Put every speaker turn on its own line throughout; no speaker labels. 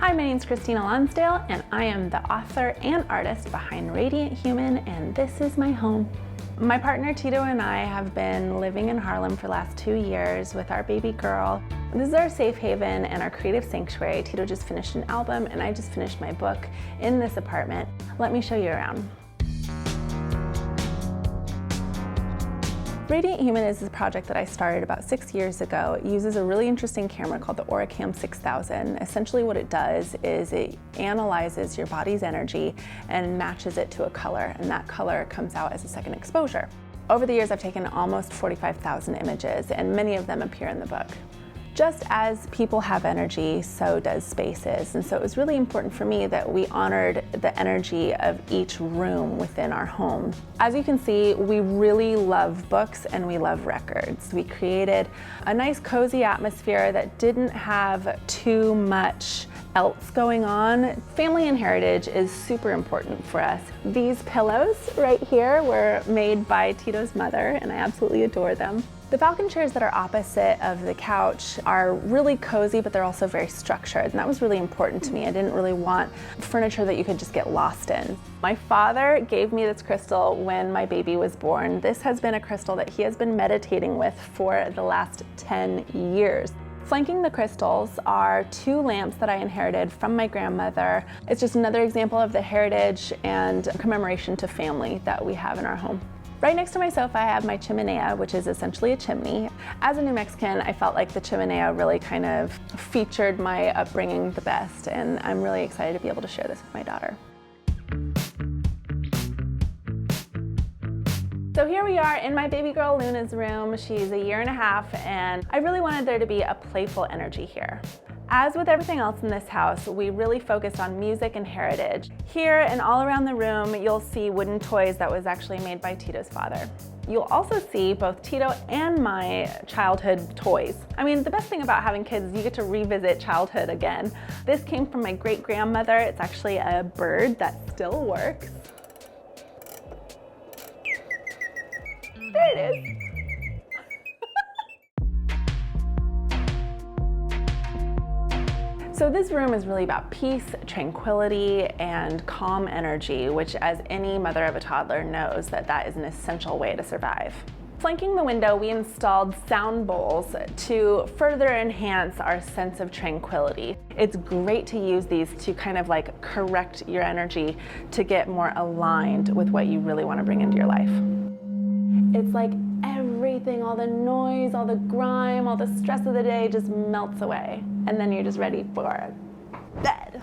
Hi, my name is Christina Lonsdale, and I am the author and artist behind Radiant Human, and this is my home. My partner Tito and I have been living in Harlem for the last 2 years with our baby girl. This is our safe haven and our creative sanctuary. Tito just finished an album, and I just finished my book in this apartment. Let me show you around. Radiant Human is a project that I started about 6 years ago. It uses a really interesting camera called the Oricam 6000. Essentially what it does is it analyzes your body's energy and matches it to a color, and that color comes out as a second exposure. Over the years, I've taken almost 45,000 images, and many of them appear in the book. Just as people have energy, so does spaces. And so it was really important for me that we honored the energy of each room within our home. As you can see, we really love books and we love records. We created a nice cozy atmosphere that didn't have too much else going on. Family and heritage is super important for us. These pillows right here were made by Tito's mother, and I absolutely adore them. The falcon chairs that are opposite of the couch are really cozy, but they're also very structured, and that was really important to me. I didn't really want furniture that you could just get lost in. My father gave me this crystal when my baby was born. This has been a crystal that he has been meditating with for the last 10 years. Flanking the crystals are 2 lamps that I inherited from my grandmother. It's just another example of the heritage and commemoration to family that we have in our home. Right next to my sofa, I have my chimenea, which is essentially a chimney. As a New Mexican, I felt like the chimenea really kind of featured my upbringing the best, and I'm really excited to be able to share this with my daughter. So here we are in my baby girl Luna's room. She's 1.5 years, and I really wanted there to be a playful energy here. As with everything else in this house, we really focused on music and heritage. Here and all around the room, you'll see wooden toys that was actually made by Tito's father. You'll also see both Tito and my childhood toys. I mean, the best thing about having kids is you get to revisit childhood again. This came from my great-grandmother. It's actually a bird that still works. There it is. So this room is really about peace, tranquility, and calm energy, which, as any mother of a toddler knows, that is an essential way to survive. Flanking the window, we installed sound bowls to further enhance our sense of tranquility. It's great to use these to kind of like correct your energy to get more aligned with what you really want to bring into your life. It's like everything, all the noise, all the grime, all the stress of the day just melts away, and then you're just ready for bed.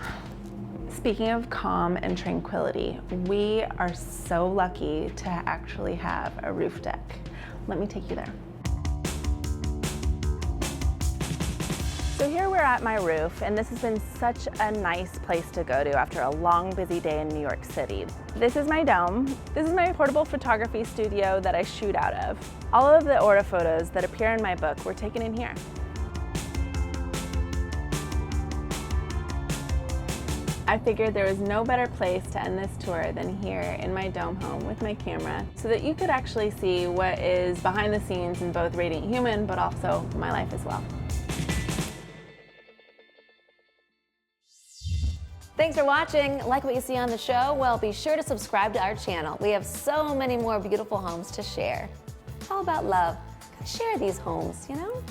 Speaking of calm and tranquility, we are so lucky to actually have a roof deck. Let me take you there. So here we're at my roof, and this has been such a nice place to go to after a long, busy day in New York City. This is my dome. This is my portable photography studio that I shoot out of. All of the aura photos that appear in my book were taken in here. I figured there was no better place to end this tour than here in my dome home with my camera, so that you could actually see what is behind the scenes in both Radiant Human, but also my life as well.
Thanks for watching. Like what you see on the show? Well, be sure to subscribe to our channel. We have so many more beautiful homes to share. It's all about love. Share these homes, you know?